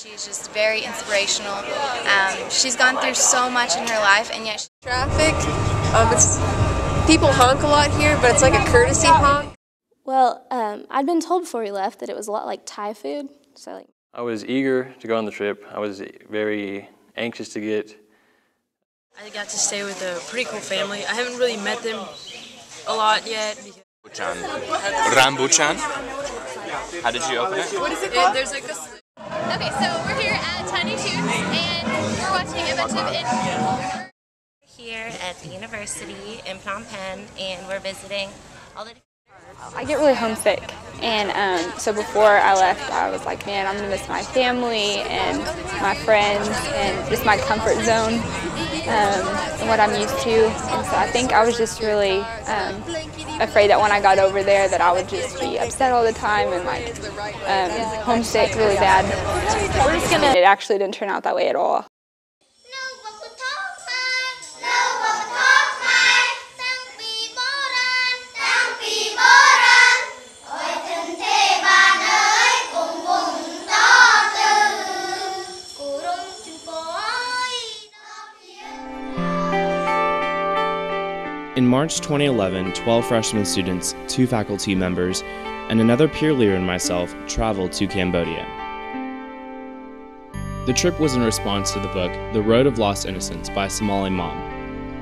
She's just very inspirational. She's gone through so much in her life, and yet traffic. People honk a lot here, but it's like a courtesy honk. Well, I'd been told before we left that it was a lot like Thai food. So I was eager to go on the trip. I was very anxious to get. I got to stay with a pretty cool family. I haven't really met them a lot yet. Rambutan. How did you open it? What is it called? There's like a... Okay, so we're here at Tiny Toons and we're watching a bunch of here at the university in Phnom Penh, and we're visiting all the. I get really homesick, and so before I left, I was like, man, I'm gonna miss my family and my friends and just my comfort zone and what I'm used to. And so I think I was just really afraid that when I got over there that I would just be upset all the time and like homesick really bad. It actually didn't turn out that way at all. In March 2011, 12 freshman students, 2 faculty members, and another peer leader and myself traveled to Cambodia. The trip was in response to the book The Road of Lost Innocence by Somali Mom.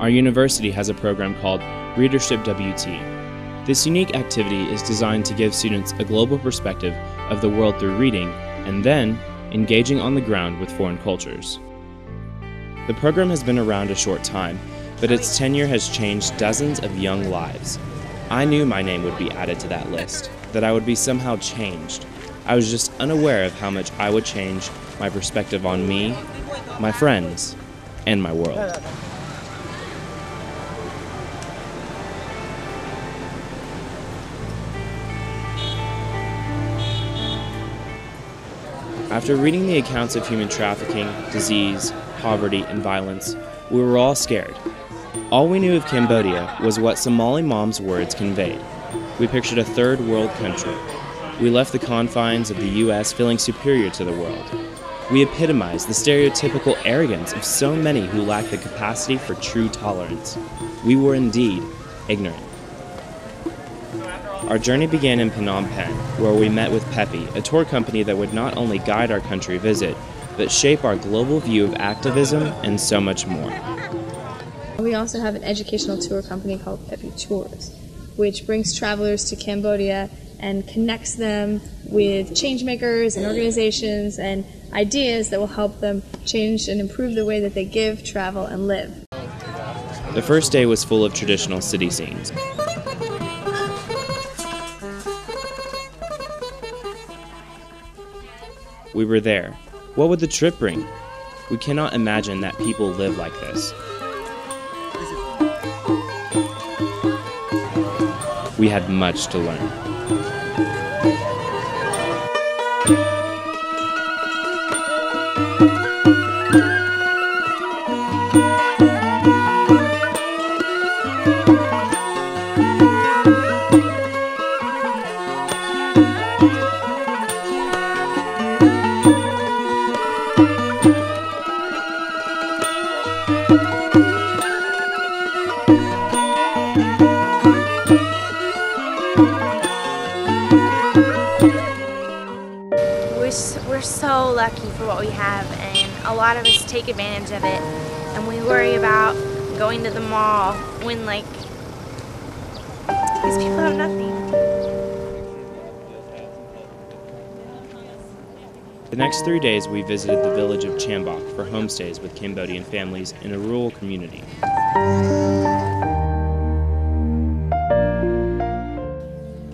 Our university has a program called Readership WT. This unique activity is designed to give students a global perspective of the world through reading and then engaging on the ground with foreign cultures. The program has been around a short time, but its tenure has changed dozens of young lives. I knew my name would be added to that list, that I would be somehow changed. I was just unaware of how much I would change my perspective on me, my friends, and my world. After reading the accounts of human trafficking, disease, poverty, and violence, we were all scared. All we knew of Cambodia was what Somali Mom's words conveyed. We pictured a third world country. We left the confines of the U.S. feeling superior to the world. We epitomized the stereotypical arrogance of so many who lack the capacity for true tolerance. We were indeed ignorant. Our journey began in Phnom Penh, where we met with Pepe, a tour company that would not only guide our country visit, but shape our global view of activism and so much more. We also have an educational tour company called Pepe Tours, which brings travelers to Cambodia and connects them with changemakers and organizations and ideas that will help them change and improve the way that they give, travel, and live. The first day was full of traditional city scenes. We were there. What would the trip bring? We cannot imagine that people live like this. We had much to learn. We're so lucky for what we have, and a lot of us take advantage of it, and we worry about going to the mall when, like, these people have nothing. The next 3 days we visited the village of Chambok for homestays with Cambodian families in a rural community.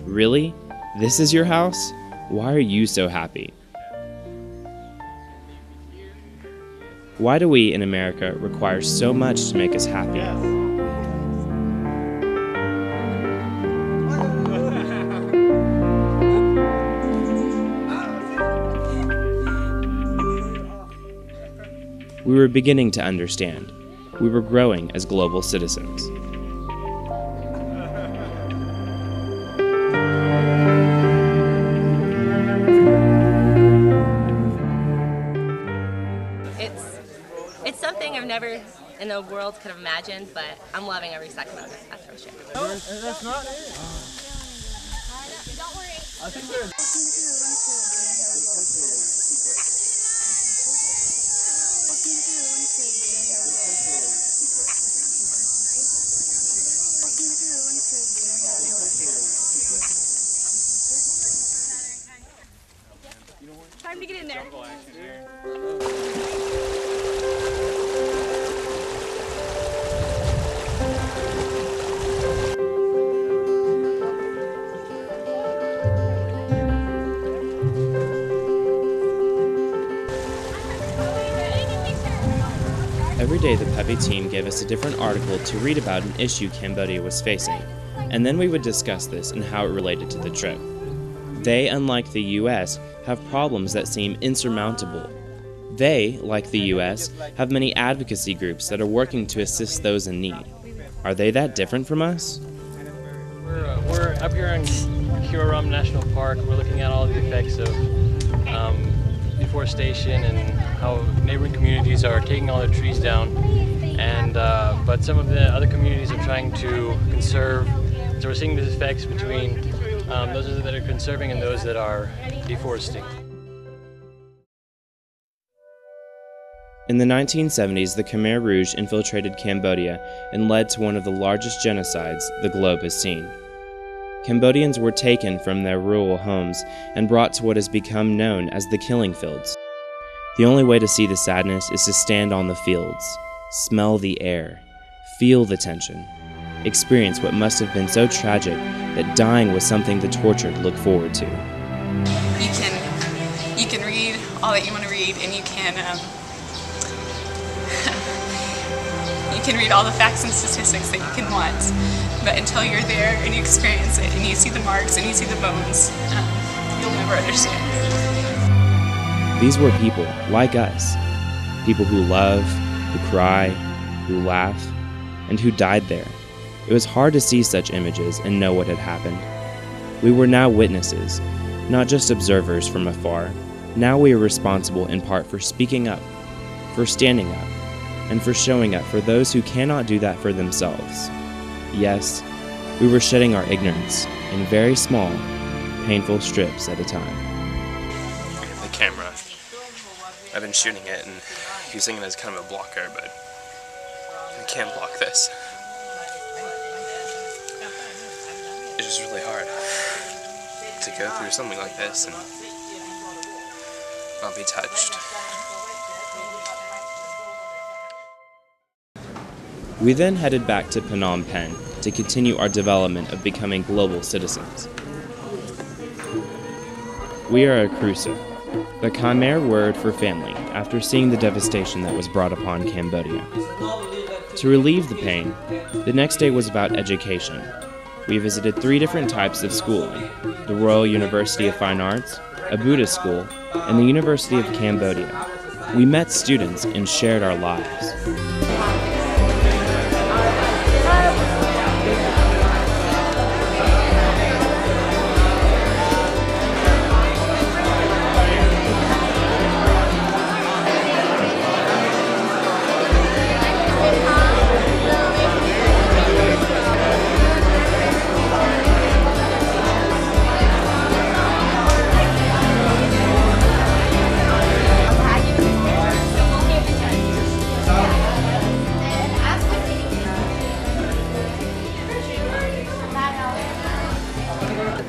Really? This is your house? Why are you so happy? Why do we in America require so much to make us happy? We were beginning to understand. We were growing as global citizens. never in the world could have imagined, but I'm loving every second of it. That's for sure. That's not it. Don't worry. I think they're... Time to get in there. Every day the Pepe team gave us a different article to read about an issue Cambodia was facing, and then we would discuss this and how it related to the trip. They, unlike the US, have problems that seem insurmountable. They, like the US, have many advocacy groups that are working to assist those in need. Are they that different from us? We're up here in Kyoram National Park. We're looking at all the effects of deforestation and how neighboring communities are taking all their trees down. And but some of the other communities are trying to conserve. So we're seeing the effects between those that are conserving and those that are deforesting. In the 1970s, the Khmer Rouge infiltrated Cambodia and led to one of the largest genocides the globe has seen. Cambodians were taken from their rural homes and brought to what has become known as the killing fields. The only way to see the sadness is to stand on the fields, smell the air, feel the tension, experience what must have been so tragic that dying was something the tortured looked forward to. You can read all that you want to read, and you can read all the facts and statistics that you can want, but until you're there and you experience it and you see the marks and you see the bones, you'll never understand. These were people like us, people who love, who cry, who laugh, and who died there. It was hard to see such images and know what had happened. We were now witnesses, not just observers from afar. Now we are responsible in part for speaking up, for standing up, and for showing up for those who cannot do that for themselves. Yes, we were shedding our ignorance in very small, painful strips at a time. The camera, I've been shooting it and using it as kind of a blocker, but I can't block this. It's just really hard to go through something like this and not be touched. We then headed back to Phnom Penh to continue our development of becoming global citizens. We are a Krusa, the Khmer word for family, after seeing the devastation that was brought upon Cambodia. To relieve the pain, the next day was about education. We visited 3 different types of schooling: the Royal University of Fine Arts, a Buddhist school, and the University of Cambodia. We met students and shared our lives.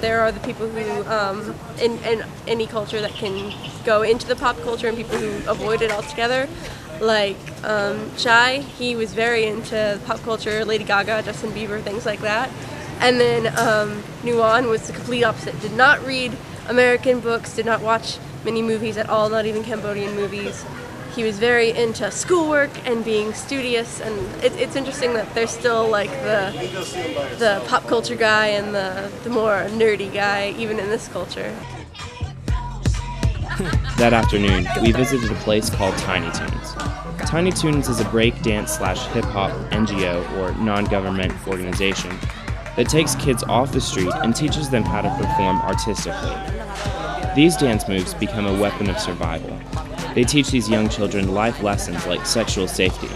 There are the people who, in any culture that can go into the pop culture, and people who avoid it altogether. Like Chai, he was very into pop culture, Lady Gaga, Justin Bieber, things like that. And then Nuan was the complete opposite. Did not read American books, did not watch many movies at all, not even Cambodian movies. He was very into schoolwork and being studious, and it's interesting that there's still like the pop culture guy and the more nerdy guy even in this culture. That afternoon, we visited a place called Tiny Toons. Tiny Toons is a breakdance/hip-hop NGO or non-government organization that takes kids off the street and teaches them how to perform artistically. These dance moves become a weapon of survival. They teach these young children life lessons like sexual safety,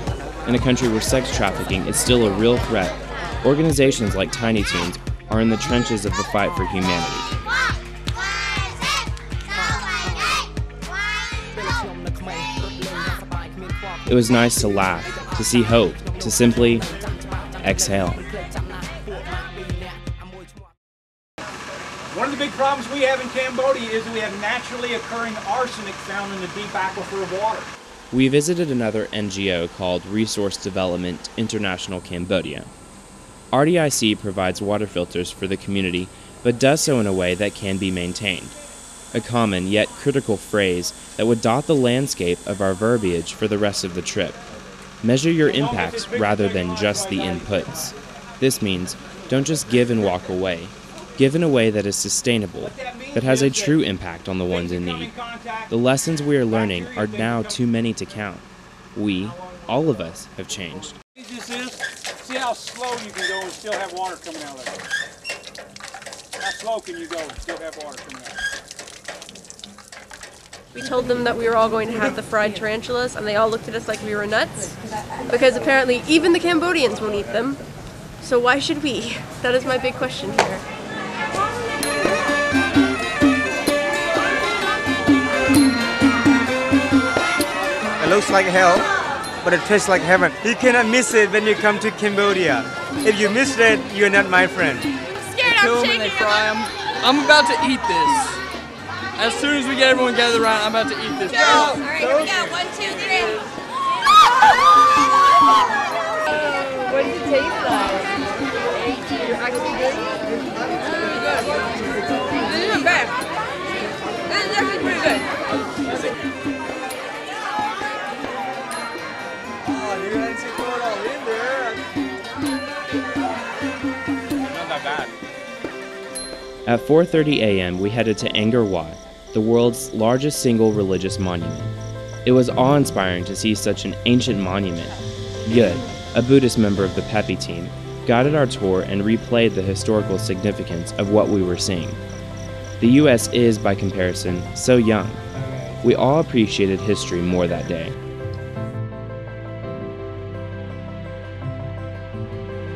In a country where sex trafficking is still a real threat, organizations like Tiny Toons are in the trenches of the fight for humanity. It was nice to laugh, to see hope, to simply exhale. One of the big problems we have in Cambodia is we have naturally occurring arsenic found in the deep aquifer of water. We visited another NGO called Resource Development International Cambodia. RDIC provides water filters for the community, but does so in a way that can be maintained. A common yet critical phrase that would dot the landscape of our verbiage for the rest of the trip. Measure your impacts rather than just the inputs. This means don't just give and walk away. Give in a way that is sustainable, that has a true impact on the ones in need. The lessons we are learning are now too many to count. We, all of us, have changed. See how slow you can go and still have water coming out of there. How slow can you go and still have water coming out? We told them that we were all going to have the fried tarantulas, and they all looked at us like we were nuts, because apparently even the Cambodians won't eat them. So why should we? That is my big question here. It looks like hell, but it tastes like heaven. You cannot miss it when you come to Cambodia. If you miss it, you're not my friend. Scared, kill them and they fry them. I'm about to eat this. As soon as we get everyone gathered around, I'm about to eat this. Go! All right, here we go. 1, 2, 3. What does it taste like? Actually good? This isn't bad. This is actually pretty good. Oh, you guys should put it all in there. Not that bad. At 4:30 a.m., we headed to Angkor Wat, the world's largest single religious monument. It was awe-inspiring to see such an ancient monument. Yud, a Buddhist member of the Pepi team, guided our tour and replayed the historical significance of what we were seeing. The U.S. is, by comparison, so young. We all appreciated history more that day.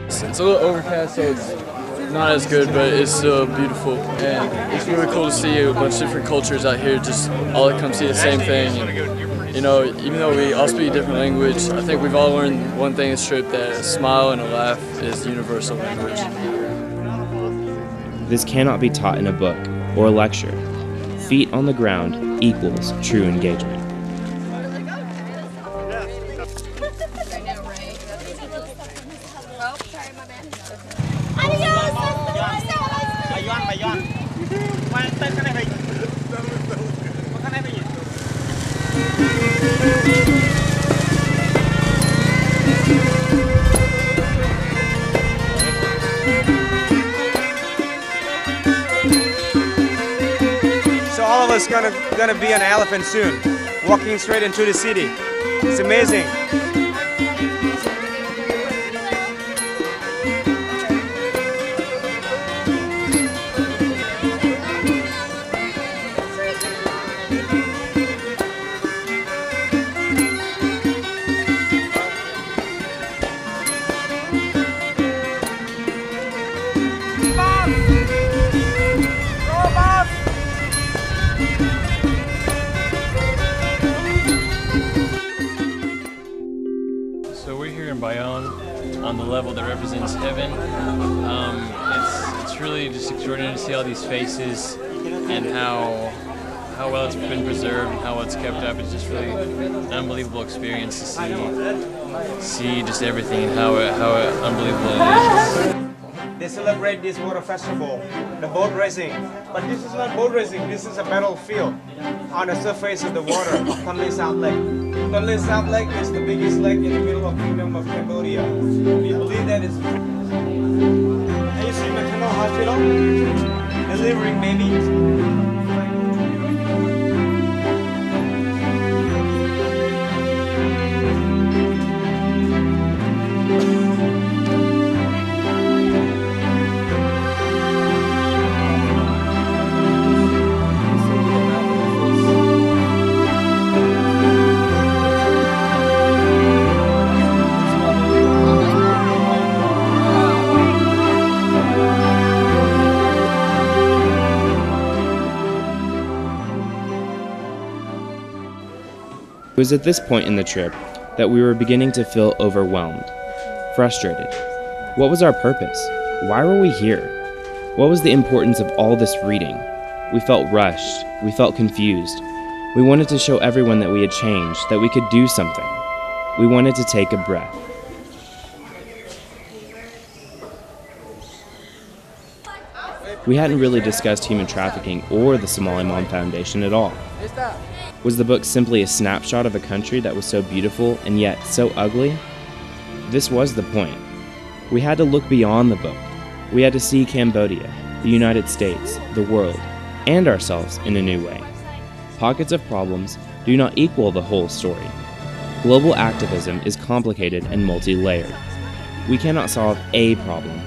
It's a little overcast, so it's not as good, but it's still beautiful. And it's really cool to see a bunch of different cultures out here, just all come see the same thing. And, you know, even though we all speak a different language, I think we've all learned one thing this trip, that a smile and a laugh is universal language. This cannot be taught in a book or a lecture. Feet on the ground equals true engagement. So all of us gonna be an elephant soon, walking straight into the city. It's amazing. So we're here in Bayonne on the level that represents heaven. It's really just extraordinary to see all these faces and how well it's been preserved and how well it's kept up. It's just really an unbelievable experience to see just everything and how unbelievable it is. They celebrate this water festival, the boat racing. But this is not boat racing, this is a battlefield on the surface of the water of Tonle Sap Lake. Tonle Sap Lake is the biggest lake in the middle of the Kingdom of Cambodia. We believe that it's... Have you seen Maternal Hospital? Delivering babies. was at this point in the trip that we were beginning to feel overwhelmed, frustrated. What was our purpose? Why were we here? What was the importance of all this reading? We felt rushed. We felt confused. We wanted to show everyone that we had changed, that we could do something. We wanted to take a breath. We hadn't really discussed human trafficking or the Somali Mom Foundation at all. Was the book simply a snapshot of a country that was so beautiful and yet so ugly? This was the point. We had to look beyond the book. We had to see Cambodia, the United States, the world, and ourselves in a new way. Pockets of problems do not equal the whole story. Global activism is complicated and multi-layered. We cannot solve a problem.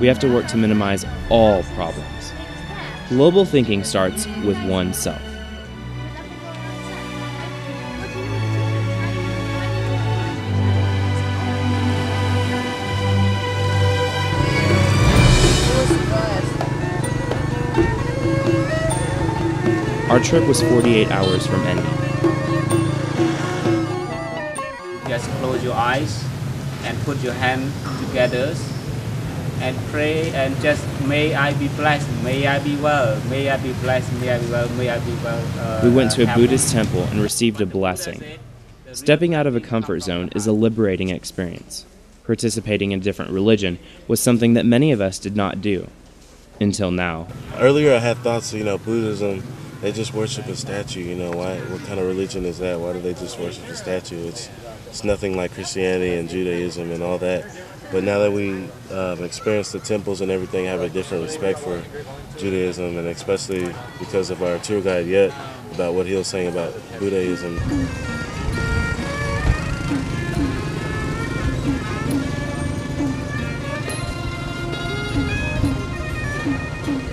We have to work to minimize all problems. Global thinking starts with oneself. Our trip was 48 hours from ending. Just close your eyes and put your hand together and pray and just may I be blessed, may I be well, may I be blessed, may I be well, may I be well. We went to a Buddhist temple and received a blessing. Stepping out of a comfort zone is a liberating experience. Participating in a different religion was something that many of us did not do. Until now. Earlier I had thoughts, Buddhism, they just worship a statue, what kind of religion is that? Why do they just worship a statue? It's nothing like Christianity and Judaism and all that. But now that we experience the temples and everything, I have a different respect for Judaism, and especially because of our tour guide Yet, about what he was saying about Buddhism.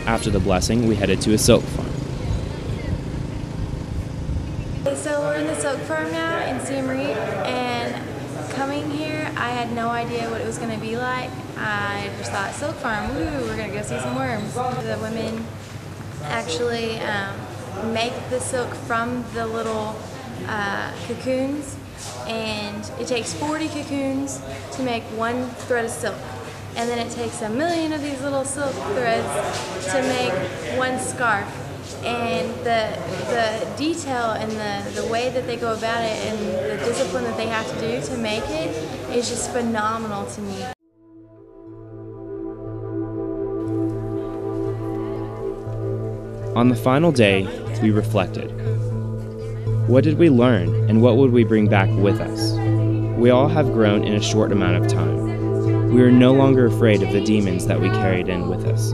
After the blessing, we headed to a silk farm. So we're in the silk farm now in Siem Reap, and coming here, I had no idea what it was going to be like. I just thought, silk farm, woo, we're going to go see some worms. The women actually make the silk from the little cocoons, and it takes 40 cocoons to make one thread of silk. And then it takes 1 million of these little silk threads to make one scarf. And the detail and the way that they go about it and the discipline that they have to do to make it is just phenomenal to me. On the final day, we reflected. What did we learn, and what would we bring back with us? We all have grown in a short amount of time. We are no longer afraid of the demons that we carried in with us.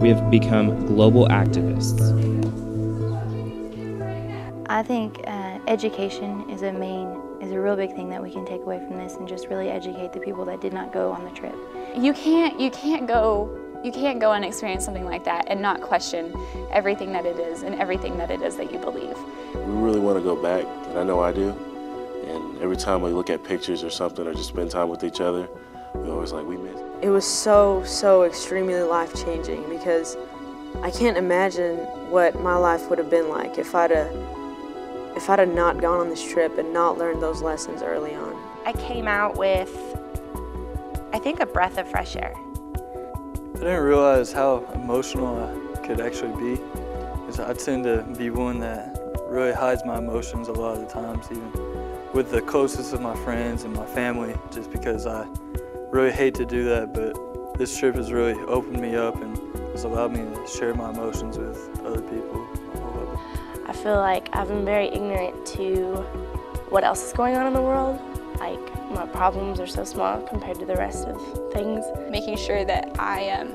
We have become global activists. I think education is a real big thing that we can take away from this, and just really educate the people that did not go on the trip. You can't go and experience something like that and not question everything that it is and everything that it is that you believe. We really want to go back, and I know I do. And every time we look at pictures or something or just spend time with each other, we always we miss it. It was so extremely life-changing, because I can't imagine what my life would have been like if I'd have not gone on this trip and not learned those lessons early on. I came out with, I think, a breath of fresh air. I didn't realize how emotional I could actually be, because I tend to be one that really hides my emotions a lot of the times, even with the closest of my friends and my family, just because I really hate to do that. But this trip has really opened me up and has allowed me to share my emotions with other people. I feel like I've been very ignorant to what else is going on in the world. Like, my problems are so small compared to the rest of things. Making sure that I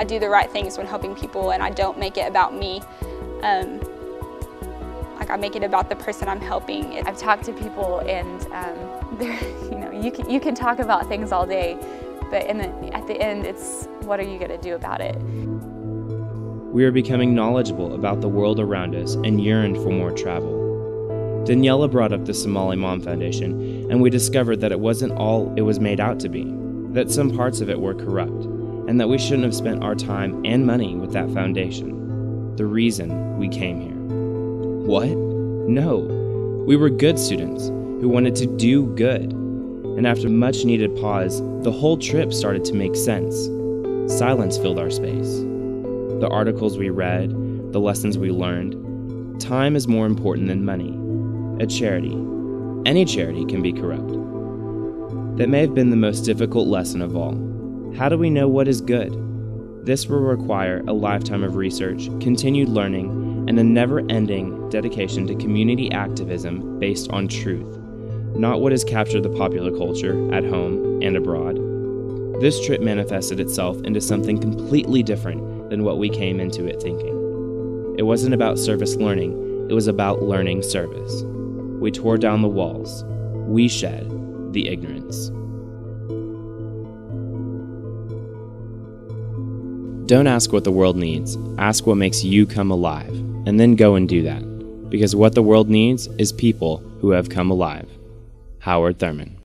do the right things when helping people, and I don't make it about me. I make it about the person I'm helping. I've talked to people, and you can talk about things all day, but at the end, it's what are you going to do about it? We are becoming knowledgeable about the world around us and yearned for more travel. Daniela brought up the Somali Mom Foundation, and we discovered that it wasn't all it was made out to be, that some parts of it were corrupt, and that we shouldn't have spent our time and money with that foundation. The reason we came here. What? No. We were good students who wanted to do good. And after much needed pause, the whole trip started to make sense. Silence filled our space. The articles we read, the lessons we learned. Time is more important than money. A charity, any charity, can be corrupt. That may have been the most difficult lesson of all. How do we know what is good? This will require a lifetime of research, continued learning, and a never-ending dedication to community activism based on truth, not what has captured the popular culture at home and abroad. This trip manifested itself into something completely different than what we came into it thinking. It wasn't about service learning, it was about learning service. We tore down the walls. We shed the ignorance. Don't ask what the world needs. Ask what makes you come alive, and then go and do that. Because what the world needs is people who have come alive. Howard Thurman.